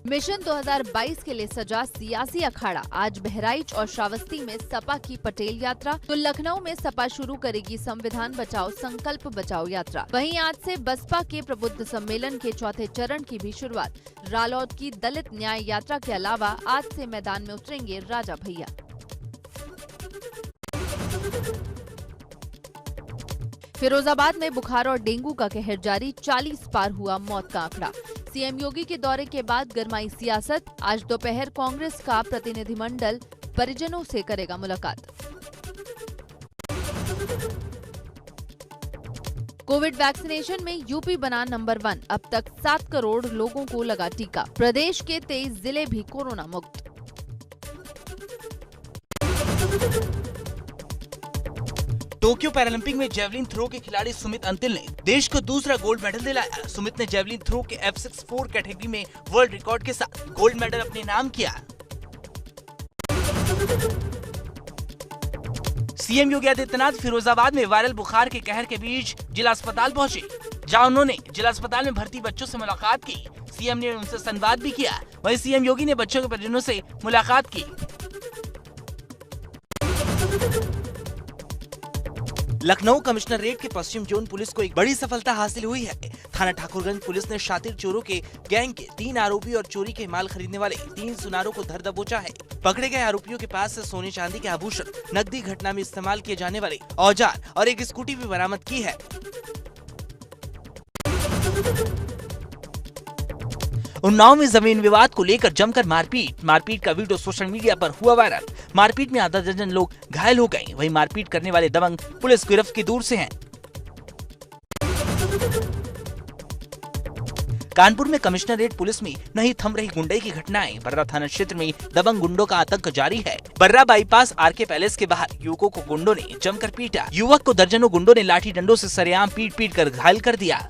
Mission 2022 के लिए सजा सियासी अखाड़ा। आज बहराइच और श्रावस्ती में सपा की पटेल यात्रा, तो लखनऊ में सपा शुरू करेगी संविधान बचाओ संकल्प बचाओ यात्रा। वहीं आज से बसपा के प्रबुद्ध सम्मेलन के चौथे चरण की भी शुरुआत। रालौद की दलित न्याय यात्रा के अलावा आज से मैदान में उतरेंगे राजा भैया। फिरोजाबाद में बुखार और डेंगू का कहर जारी, 40 पार हुआ मौत का आंकड़ा। सीएम योगी के दौरे के बाद गरमाई सियासत। आज दोपहर कांग्रेस का प्रतिनिधिमंडल परिजनों से करेगा मुलाकात। कोविड वैक्सीनेशन में यूपी बना नंबर 1। अब तक 7 करोड़ लोगों को लगा टीका। प्रदेश के 23 जिले भी कोरोना मुक्त। टोक्यो पैरालंपिक में जेवलिन थ्रो के खिलाड़ी सुमित अंतिल ने देश को दूसरा गोल्ड मेडल दिलाया। सुमित ने जेवलिन थ्रो के F64 कैटेगरी में वर्ल्ड रिकॉर्ड के साथ गोल्ड मेडल अपने नाम किया। सीएम योगी आदित्यनाथ फिरोजाबाद में वायरल बुखार के कहर के बीच जिला अस्पताल पहुंचे, जहां उन्होंने जिला अस्पताल में भर्ती बच्चों से मुलाकात की। सीएम ने उनसे संवाद भी किया। वहीं सीएम योगी ने बच्चों के परिजनों से मुलाकात की। लखनऊ कमिश्नरेट के पश्चिम जोन पुलिस को एक बड़ी सफलता हासिल हुई है। थाना ठाकुरगंज पुलिस ने शातिर चोरों के गैंग के 3 आरोपी और चोरी के माल खरीदने वाले 3 सुनारों को धर दबोचा है। पकड़े गए आरोपियों के पास से सोने चांदी के आभूषण, नकदी घटना में इस्तेमाल किए जाने वाले औजार और एक स्कूटी भी बरामद की है। उन्नाव में जमीन विवाद को लेकर जमकर मारपीट का वीडियो सोशल मीडिया पर हुआ वायरल। मारपीट में आधा दर्जन लोग घायल हो गए। वहीं मारपीट करने वाले दबंग पुलिस गिरफ्त की दूर से हैं। कानपुर में कमिश्नरेट पुलिस में नहीं थम रही गुंडई की घटनाएं। बर्रा थाना क्षेत्र में दबंग गुंडों का आतंक जारी है। बर्रा बाईपास आरके पैलेस के बाहर युवकों को गुंडों ने जमकर पीटा। युवक को दर्जनों गुंडों ने लाठी डंडों से सरेआम पीट कर घायल कर दिया।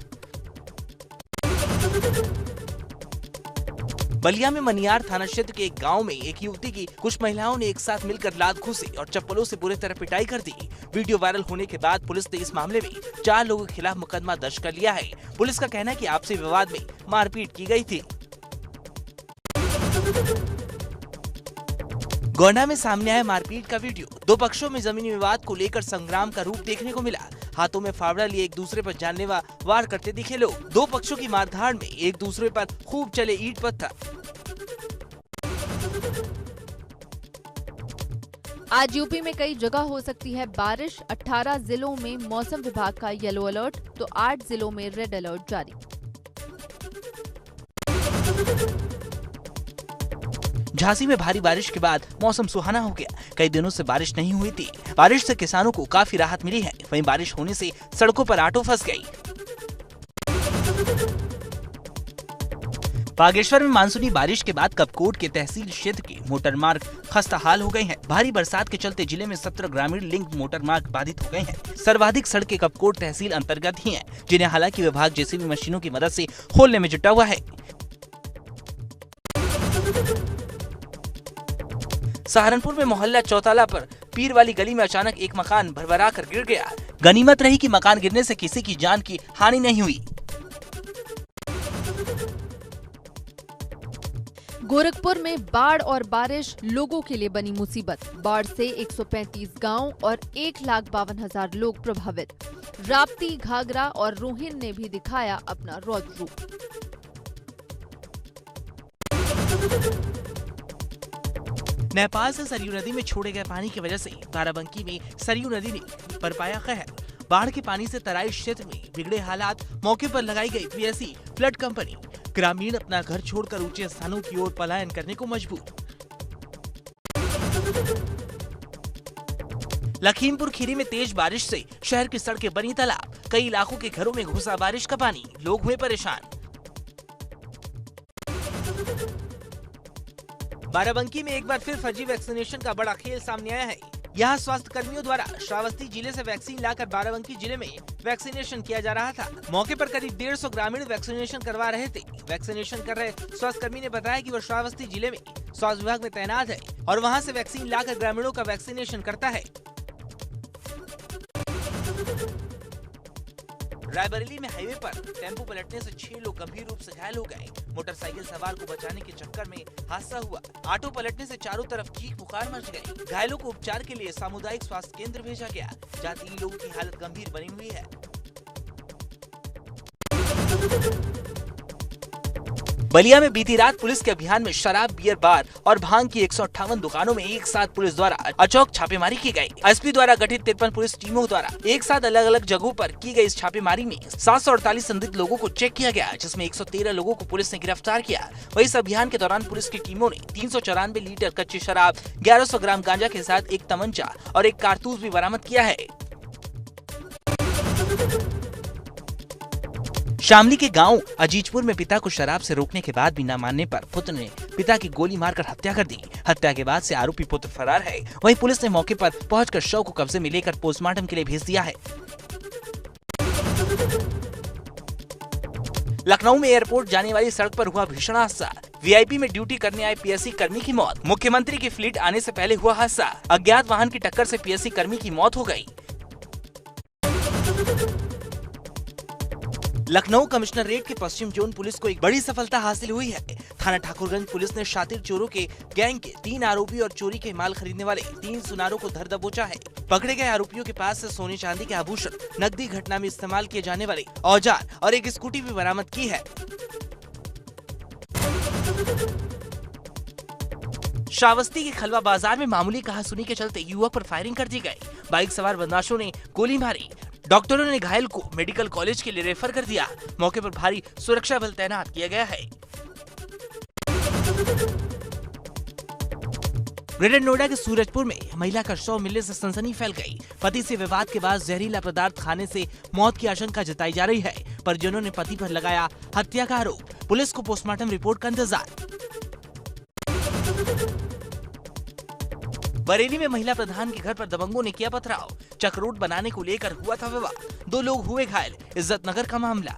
बलिया में मनियार थाना क्षेत्र के एक गांव में एक युवती की कुछ महिलाओं ने एक साथ मिलकर लात घुसे और चप्पलों से बुरी तरह पिटाई कर दी। वीडियो वायरल होने के बाद पुलिस ने इस मामले में 4 लोगों के खिलाफ मुकदमा दर्ज कर लिया है। पुलिस का कहना है कि आपसी विवाद में मारपीट की गई थी। गोंडा में सामने आया मारपीट का वीडियो। 2 पक्षों में जमीनी विवाद को लेकर संग्राम का रूप देखने को मिला। हाथों में फावड़ा लिए एक दूसरे पर जानलेवा वार करते दिखे लोग। 2 पक्षों की मारधाड़ में एक दूसरे पर खूब चले ईंट पत्थर। आज यूपी में कई जगह हो सकती है बारिश। 18 जिलों में मौसम विभाग का येलो अलर्ट, तो 8 जिलों में रेड अलर्ट जारी। झांसी में भारी बारिश के बाद मौसम सुहाना हो गया। कई दिनों से बारिश नहीं हुई थी। बारिश से किसानों को काफी राहत मिली है। वहीं बारिश होने से सड़कों पर ऑटो फंस गई। बागेश्वर में मानसूनी बारिश के बाद कपकोट के तहसील क्षेत्र के मोटर मार्ग खस्ता हाल हो गए हैं। भारी बरसात के चलते जिले में 17 ग्रामीण लिंक मोटर मार्ग बाधित हो गए हैं। सर्वाधिक सड़कें कपकोट तहसील अंतर्गत ही हैं, जिन्हें हालांकि विभाग जेसीबी मशीनों की मदद से खोलने में जुटा हुआ है। सहारनपुर में मोहल्ला चौताला पर पीर वाली गली में अचानक एक मकान भरभरा कर गिर गया। गनीमत रही कि मकान गिरने से किसी की जान की हानि नहीं हुई। गोरखपुर में बाढ़ और बारिश लोगों के लिए बनी मुसीबत। बाढ़ से 135 गांव और 1,52,000 लोग प्रभावित। राप्ती, घाघरा और रोहिन ने भी दिखाया अपना रौद्र रूप। नेपाल से सरयू नदी में छोड़े गए पानी की वजह से बाराबंकी में सरयू नदी ने बरपाया कहर। बाढ़ के पानी से तराई क्षेत्र में बिगड़े हालात। मौके पर लगाई गई पीएससी फ्लड कंपनी। ग्रामीण अपना घर छोड़कर ऊंचे स्थानों की ओर पलायन करने को मजबूर। लखीमपुर खीरी में तेज बारिश से शहर की सड़कें बनी तालाब। कई इलाकों के घरों में घुसा बारिश का पानी। लोग हुए परेशान। बाराबंकी में एक बार फिर फर्जी वैक्सीनेशन का बड़ा खेल सामने आया है। यहाँ स्वास्थ्य कर्मियों द्वारा श्रावस्ती जिले से वैक्सीन लाकर बाराबंकी जिले में वैक्सीनेशन किया जा रहा था। मौके पर करीब 150 ग्रामीण वैक्सीनेशन करवा रहे थे। वैक्सीनेशन कर रहे स्वास्थ्य कर्मी ने बताया कि वो श्रावस्ती जिले में स्वास्थ्य विभाग में तैनात है और वहाँ से वैक्सीन लाकर ग्रामीणों का वैक्सीनेशन करता है। रायबरेली में हाईवे पर टेम्पो पलटने से 6 लोग गंभीर रूप से घायल हो गए। मोटरसाइकिल सवार को बचाने के चक्कर में हादसा हुआ। ऑटो पलटने से चारों तरफ चीख पुकार मच गई। घायलों को उपचार के लिए सामुदायिक स्वास्थ्य केंद्र भेजा गया, जहां 3 लोगों की हालत गंभीर बनी हुई है। बलिया में बीती रात पुलिस के अभियान में शराब, बियर बार और भांग की 158 दुकानों में एक साथ पुलिस द्वारा अचौक छापेमारी की गई। एसपी द्वारा गठित 53 पुलिस टीमों द्वारा एक साथ अलग अलग जगहों पर की गई इस छापेमारी में 748 संदिग्ध लोगों को चेक किया गया, जिसमें 113 लोगों को पुलिस ने गिरफ्तार किया। वहीं इस अभियान के दौरान पुलिस की टीमों ने 394 लीटर कच्ची शराब, 1100 ग्राम गांजा के साथ एक तमंचा और एक कारतूस भी बरामद किया है। शामली के गांव अजीजपुर में पिता को शराब से रोकने के बाद भी न मानने पर पुत्र ने पिता की गोली मारकर हत्या कर दी। हत्या के बाद से आरोपी पुत्र फरार है। वहीं पुलिस ने मौके पर पहुंचकर शव को कब्जे में लेकर पोस्टमार्टम के लिए भेज दिया है। लखनऊ में एयरपोर्ट जाने वाली सड़क पर हुआ भीषण हादसा। वीआईपी में ड्यूटी करने आए पीएससी कर्मी की मौत। मुख्यमंत्री की फ्लीट आने से पहले हुआ हादसा। अज्ञात वाहन की टक्कर से पीएससी कर्मी की मौत हो गई। लखनऊ कमिश्नरेट के पश्चिम जोन पुलिस को एक बड़ी सफलता हासिल हुई है। थाना ठाकुरगंज पुलिस ने शातिर चोरों के गैंग के 3 आरोपी और चोरी के माल खरीदने वाले 3 सुनारों को धर दबोचा है। पकड़े गए आरोपियों के पास से सोने चांदी के आभूषण, नकदी, घटना में इस्तेमाल किए जाने वाले औजार और एक स्कूटी भी बरामद की है। श्रावस्ती के खलवा बाजार में मामूली कहासुनी के चलते युवक पर फायरिंग कर दी गई। बाइक सवार बदमाशों ने गोली मारी। डॉक्टरों ने घायल को मेडिकल कॉलेज के लिए रेफर कर दिया। मौके पर भारी सुरक्षा बल तैनात किया गया है। ग्रेटर नोएडा के सूरजपुर में महिला का शव मिलने से सनसनी फैल गई। पति से विवाद के बाद जहरीला पदार्थ खाने से मौत की आशंका जताई जा रही है। परिजनों ने पति पर लगाया हत्या का आरोप। पुलिस को पोस्टमार्टम रिपोर्ट का इंतजार। बरेली में महिला प्रधान के घर पर दबंगों ने किया पथराव। चक्रोट बनाने को लेकर हुआ था विवाद। 2 लोग हुए घायल। इज्जतनगर का मामला।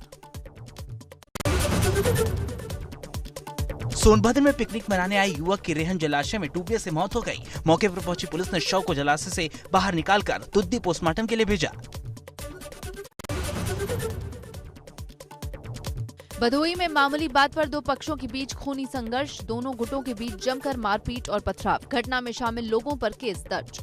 सोनभद्र में पिकनिक मनाने आए युवक की रेहन जलाशय में डूबने से मौत हो गई। मौके पर पहुंची पुलिस ने शव को जलाशय से बाहर निकालकर तुद्दी पोस्टमार्टम के लिए भेजा। भदोही में मामूली बात पर 2 पक्षों के बीच खूनी संघर्ष। दोनों गुटों के बीच जमकर मारपीट और पथराव। घटना में शामिल लोगों पर केस दर्ज।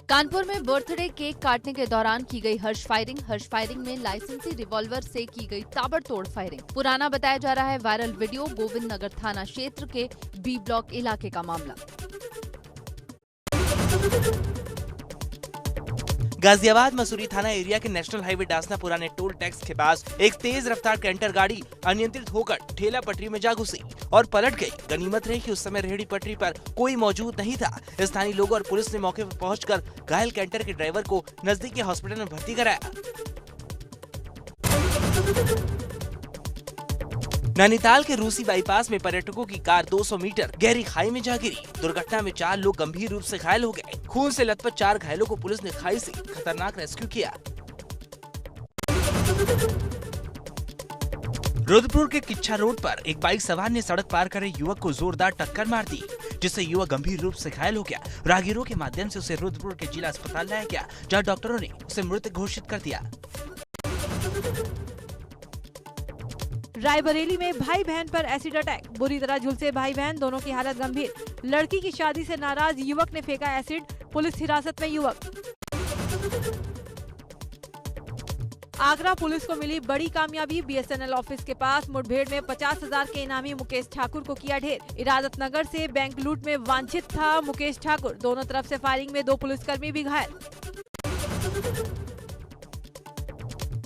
कानपुर में बर्थडे केक काटने के दौरान की गई हर्ष फायरिंग में लाइसेंसी रिवॉल्वर से की गई ताबड़तोड़ फायरिंग। पुराना बताया जा रहा है वायरल वीडियो गोविंद नगर थाना क्षेत्र के बी ब्लॉक इलाके का मामला। गाजियाबाद मसूरी थाना एरिया के नेशनल हाईवे डासना पुराने टोल टैक्स के पास एक तेज रफ्तार कैंटर गाड़ी अनियंत्रित होकर ठेला पटरी में जा घुसी और पलट गई। गनीमत रही कि उस समय रेहड़ी पटरी पर कोई मौजूद नहीं था। स्थानीय लोगों और पुलिस ने मौके पर पहुंचकर घायल कैंटर के ड्राइवर को नजदीकी हॉस्पिटल में भर्ती कराया। नैनीताल के रूसी बाईपास में पर्यटकों की कार 200 मीटर गहरी खाई में जा गिरी। दुर्घटना में 4 लोग गंभीर रूप से घायल हो गए। खून से लथपथ 4 घायलों को पुलिस ने खाई से खतरनाक रेस्क्यू किया। रुद्रपुर के किच्छा रोड पर एक बाइक सवार ने सड़क पार कर रहे युवक को जोरदार टक्कर मार दी, जिससे युवक गंभीर रूप से घायल हो गया। राहगीरों के माध्यम से उसे रुद्रपुर के जिला अस्पताल लाया गया, जहां डॉक्टरों ने उसे मृत घोषित कर दिया। रायबरेली में भाई बहन पर एसिड अटैक। बुरी तरह झुलसे भाई बहन, दोनों की हालत गंभीर। लड़की की शादी से नाराज युवक ने फेंका एसिड। पुलिस हिरासत में युवक। आगरा पुलिस को मिली बड़ी कामयाबी। बीएसएनएल ऑफिस के पास मुठभेड़ में 50,000 के इनामी मुकेश ठाकुर को किया ढेर। इरादत नगर से बैंक लूट में वांछित था मुकेश ठाकुर। दोनों तरफ से फायरिंग में 2 पुलिसकर्मी भी घायल।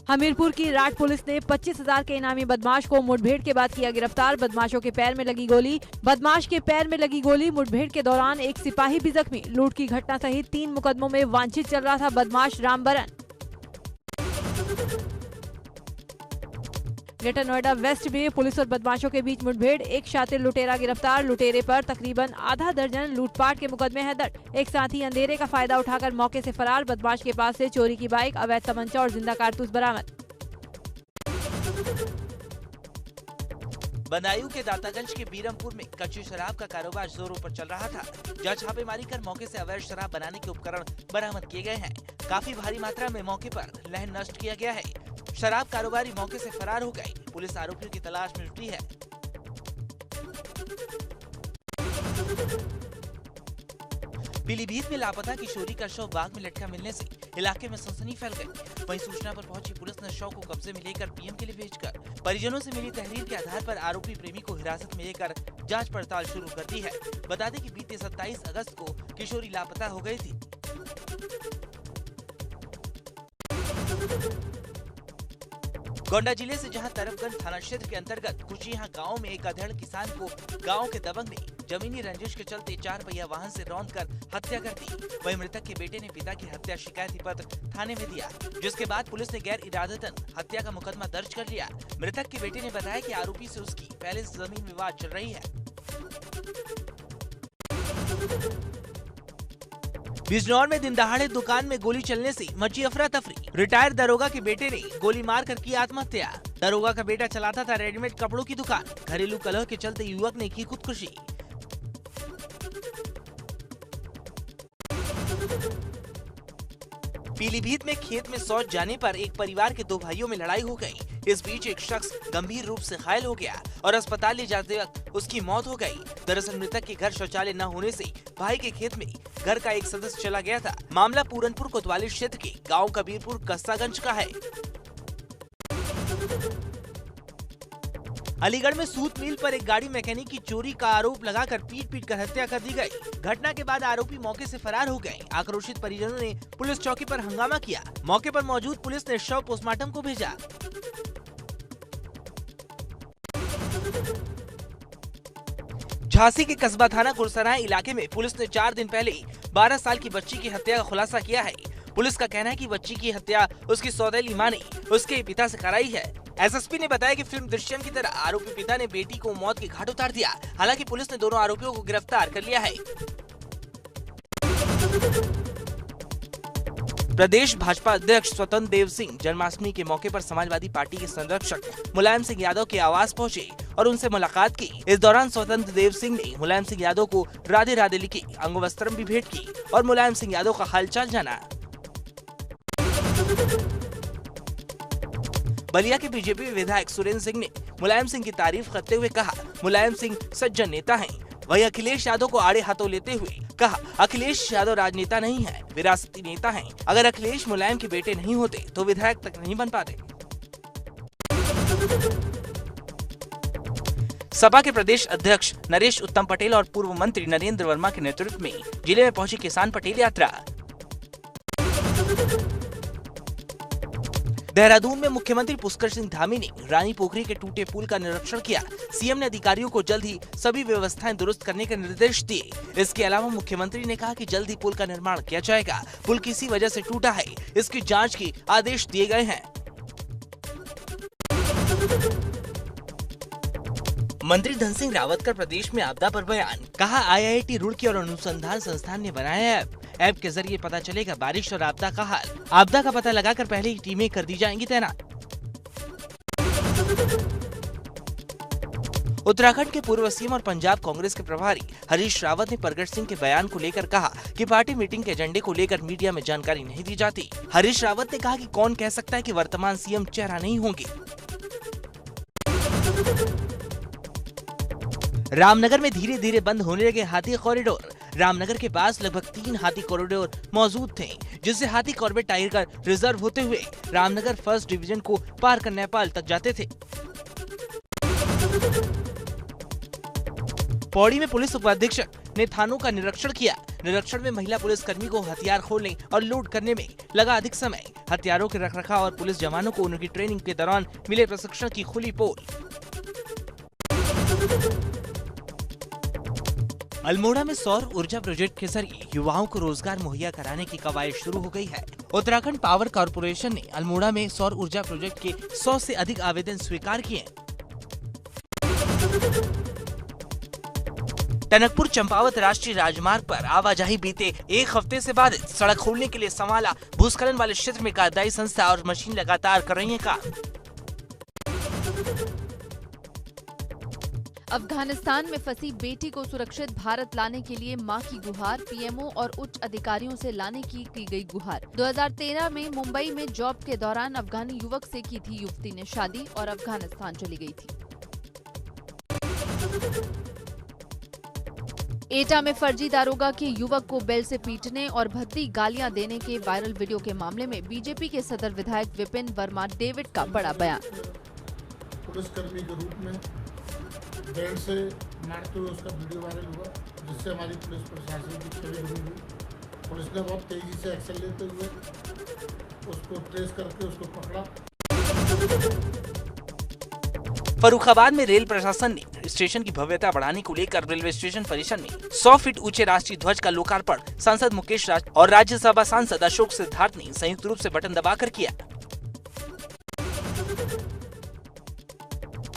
हमीरपुर की राठ पुलिस ने 25,000 के इनामी बदमाश को मुठभेड़ के बाद किया गिरफ्तार। बदमाश के पैर में लगी गोली। मुठभेड़ के दौरान एक सिपाही भी जख्मी। लूट की घटना सहित 3 मुकदमों में वांछित चल रहा था बदमाश रामबरन। ग्रेटर नोएडा वेस्ट में पुलिस और बदमाशों के बीच मुठभेड़। एक शातिर लुटेरा गिरफ्तार। लुटेरे पर तकरीबन आधा दर्जन लूटपाट के मुकदमे हैं दर्ज। एक साथी अंधेरे का फायदा उठाकर मौके से फरार। बदमाश के पास से चोरी की बाइक, अवैध तमंचा और जिंदा कारतूस बरामद। बदायूं के दातागंज के बीरमपुर में कच्ची शराब का कारोबार जोरों पर चल रहा था, जहां छापेमारी कर मौके से अवैध शराब बनाने के उपकरण बरामद किए गए हैं। काफी भारी मात्रा में मौके पर लहन नष्ट किया गया है। शराब कारोबारी मौके से फरार हो गए। पुलिस आरोपियों की तलाश में जुटी है। पीलीभीत में लापता किशोरी का शव बाग में लटका मिलने से इलाके में सनसनी फैल गई। वहीं सूचना पर पहुंची पुलिस ने शव को कब्जे में लेकर पीएम के लिए भेजकर परिजनों से मिली तहरीर के आधार पर आरोपी प्रेमी को हिरासत में लेकर जांच पड़ताल शुरू कर दी है। बता दें कि बीते 27 अगस्त को किशोरी लापता हो गई थी। गोंडा जिले से जहां तरफगंज थाना क्षेत्र के अंतर्गत कुचिया गांव में एक अधेड़ किसान को गांव के दबंग ने जमीनी रंजिश के चलते 4 पहिया वाहन से रौंदकर हत्या कर दी। वहीं मृतक के बेटे ने पिता की हत्या शिकायती पत्र थाने में दिया, जिसके बाद पुलिस ने गैर इरादतन हत्या का मुकदमा दर्ज कर लिया। मृतक के बेटे ने बताया कि आरोपी से उसकी पहले से जमीन विवाद चल रही है। बिजनौर में दिन दहाड़े दुकान में गोली चलने से मची अफरा तफरी। रिटायर्ड दरोगा के बेटे ने गोली मारकर की आत्महत्या। दरोगा का बेटा चलाता था रेडीमेड कपड़ों की दुकान। घरेलू कलह के चलते युवक ने की खुदकुशी। पीलीभीत में खेत में शौच जाने पर एक परिवार के 2 भाइयों में लड़ाई हो गई। इस बीच एक शख्स गंभीर रूप से घायल हो गया और अस्पताल ले जाते वक्त उसकी मौत हो गई। दरअसल मृतक के घर शौचालय न होने से भाई के खेत में घर का एक सदस्य चला गया था। मामला पूरनपुर कोतवाली क्षेत्र के गांव कबीरपुर कस्सागंज का है। अलीगढ़ में सूत मिल पर एक गाड़ी मैकेनिक की चोरी का आरोप लगाकर पीट कर हत्या कर दी गई। घटना के बाद आरोपी मौके से फरार हो गए। आक्रोशित परिजनों ने पुलिस चौकी पर हंगामा किया। मौके पर मौजूद पुलिस ने शव पोस्टमार्टम को भेजा। झांसी के कस्बा थाना गुरसराय इलाके में पुलिस ने 4 दिन पहले 12 साल की बच्ची की हत्या का खुलासा किया है। पुलिस का कहना है कि बच्ची की हत्या उसकी सौतेली मां ने उसके पिता से कराई है। एसएसपी ने बताया कि फिल्म दृश्यम की तरह आरोपी पिता ने बेटी को मौत के घाट उतार दिया। हालांकि पुलिस ने दोनों आरोपियों को गिरफ्तार कर लिया है। प्रदेश भाजपा अध्यक्ष स्वतंत्र देव सिंह जन्माष्टमी के मौके पर समाजवादी पार्टी के संरक्षक मुलायम सिंह यादव के आवास पहुंचे और उनसे मुलाकात की। इस दौरान स्वतंत्र देव सिंह ने मुलायम सिंह यादव को राधे राधे लिखी अंगवस्त्रम भी भेंट की और मुलायम सिंह यादव का हालचाल जाना। बलिया के बीजेपी विधायक सुरेंद्र सिंह ने मुलायम सिंह की तारीफ करते हुए कहा, मुलायम सिंह सज्जन नेता हैं। वहीं अखिलेश यादव को आड़े हाथों लेते हुए कहा, अखिलेश यादव राजनेता नहीं है, विरासती नेता हैं। अगर अखिलेश मुलायम के बेटे नहीं होते तो विधायक तक नहीं बन पाते। सपा के प्रदेश अध्यक्ष नरेश उत्तम पटेल और पूर्व मंत्री नरेंद्र वर्मा के नेतृत्व में जिले में पहुंची किसान पटेल यात्रा। देहरादून में मुख्यमंत्री पुष्कर सिंह धामी ने रानी पोखरी के टूटे पुल का निरीक्षण किया। सीएम ने अधिकारियों को जल्द ही सभी व्यवस्थाएं दुरुस्त करने के निर्देश दिए। इसके अलावा मुख्यमंत्री ने कहा कि जल्द ही पुल का निर्माण किया जाएगा। पुल किसी वजह से टूटा है, इसकी जांच के आदेश दिए गए हैं। मंत्री धन सिंह रावत का प्रदेश में आपदा पर बयान। कहा, IIT रुड़की और अनुसंधान संस्थान ने बनाया ऐप के जरिए पता चलेगा बारिश और आपदा का हाल। आपदा का पता लगाकर पहले ही टीमें कर दी जाएंगी तैनात। उत्तराखंड के पूर्व सीएम और पंजाब कांग्रेस के प्रभारी हरीश रावत ने प्रगट सिंह के बयान को लेकर कहा कि पार्टी मीटिंग के एजेंडे को लेकर मीडिया में जानकारी नहीं दी जाती। हरीश रावत ने कहा कि कौन कह सकता है कि वर्तमान सीएम चेहरा नहीं होंगे। रामनगर में धीरे धीरे बंद होने लगे हाथी कॉरिडोर। रामनगर के पास लगभग 3 हाथी कॉरिडोर मौजूद थे, जिससे हाथी कॉर्बेट टाइगर रिजर्व होते हुए रामनगर फर्स्ट डिवीजन को पार कर नेपाल तक जाते थे। पौड़ी में पुलिस उपाधीक्षक ने थानों का निरीक्षण किया। निरीक्षण में महिला पुलिस कर्मी को हथियार खोलने और लूट करने में लगा अधिक समय। हथियारों के रखरखाव और पुलिस जवानों को उनकी ट्रेनिंग के दौरान मिले प्रशिक्षण की खुली पोल। अल्मोड़ा में सौर ऊर्जा प्रोजेक्ट के जरिए युवाओं को रोजगार मुहैया कराने की कवायद शुरू हो गई है। उत्तराखंड पावर कॉर्पोरेशन ने अल्मोड़ा में सौर ऊर्जा प्रोजेक्ट के 100 से अधिक आवेदन स्वीकार किए। टनकपुर चंपावत राष्ट्रीय राजमार्ग पर आवाजाही बीते 1 हफ्ते से बाधित। सड़क खोलने के लिए संभाला। भूस्खलन वाले क्षेत्र में कार्यदायी संस्था और मशीन लगातार कर रही है काम। अफगानिस्तान में फंसी बेटी को सुरक्षित भारत लाने के लिए मां की गुहार, पीएमओ और उच्च अधिकारियों से लाने की गई गुहार। 2013 में मुंबई में जॉब के दौरान अफगानी युवक से की थी युवती ने शादी और अफगानिस्तान चली गई थी। एटा में फर्जी दारोगा के युवक को बेल से पीटने और भद्दी गालियां देने के वायरल वीडियो के मामले में बीजेपी के सदर विधायक विपिन वर्मा डेविड का बड़ा बयान। पुलिसकर्मी के रूप में बेल्ट से मारते हुए उसका वीडियो वायरल हुआ, जिससे हमारी पुलिस प्रशासन की छवि हुई। पुलिस ने बहुत तेजी से एक्शन लेते हुए उसको ट्रेस करके उसको पकड़ा। फर्रुखाबाद में रेल प्रशासन ने स्टेशन की भव्यता बढ़ाने को लेकर रेलवे स्टेशन परिसर में 100 फीट ऊंचे राष्ट्रीय ध्वज का लोकार्पण सांसद मुकेश राज और राज्यसभा सांसद अशोक सिद्धार्थ ने संयुक्त रूप से बटन दबाकर किया।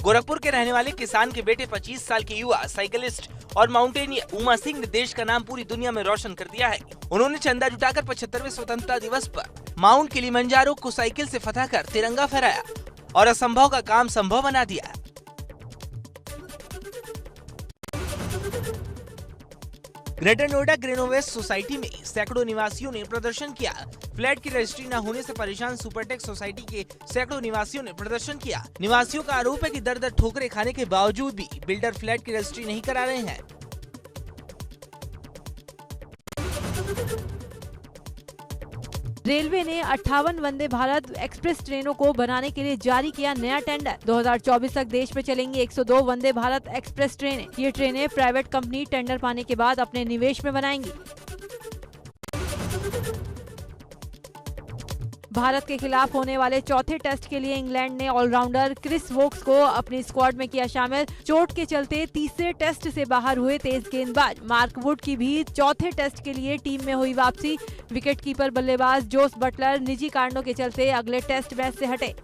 गोरखपुर के रहने वाले किसान के बेटे 25 साल के युवा साइकिलिस्ट और माउंटेनियर उमा सिंह ने देश का नाम पूरी दुनिया में रोशन कर दिया है। उन्होंने चंदा जुटाकर 75वें स्वतंत्रता दिवस पर माउंट किलिमंजारो को साइकिल से फतह कर तिरंगा फहराया और असंभव का काम संभव बना दिया। ग्रेटर नोएडा ग्रेनोवेस्ट सोसाइटी में सैकड़ों निवासियों ने प्रदर्शन किया। फ्लैट की रजिस्ट्री न होने से परेशान सुपरटेक्स सोसाइटी के सैकड़ों निवासियों ने प्रदर्शन किया। निवासियों का आरोप है कि दर दर ठोकरें खाने के बावजूद भी बिल्डर फ्लैट की रजिस्ट्री नहीं करा रहे हैं। रेलवे ने 58 वंदे भारत एक्सप्रेस ट्रेनों को बनाने के लिए जारी किया नया टेंडर। 2024 तक देश में चलेंगी 102 वंदे भारत एक्सप्रेस ट्रेनें। ये ट्रेनें प्राइवेट कंपनी टेंडर पाने के बाद अपने निवेश में बनाएंगी। भारत के खिलाफ होने वाले चौथे टेस्ट के लिए इंग्लैंड ने ऑलराउंडर क्रिस वोक्स को अपनी स्क्वाड में किया शामिल। चोट के चलते तीसरे टेस्ट से बाहर हुए तेज गेंदबाज मार्क वुड की भी चौथे टेस्ट के लिए टीम में हुई वापसी। विकेटकीपर बल्लेबाज जोस बटलर निजी कारणों के चलते अगले टेस्ट मैच से हटे।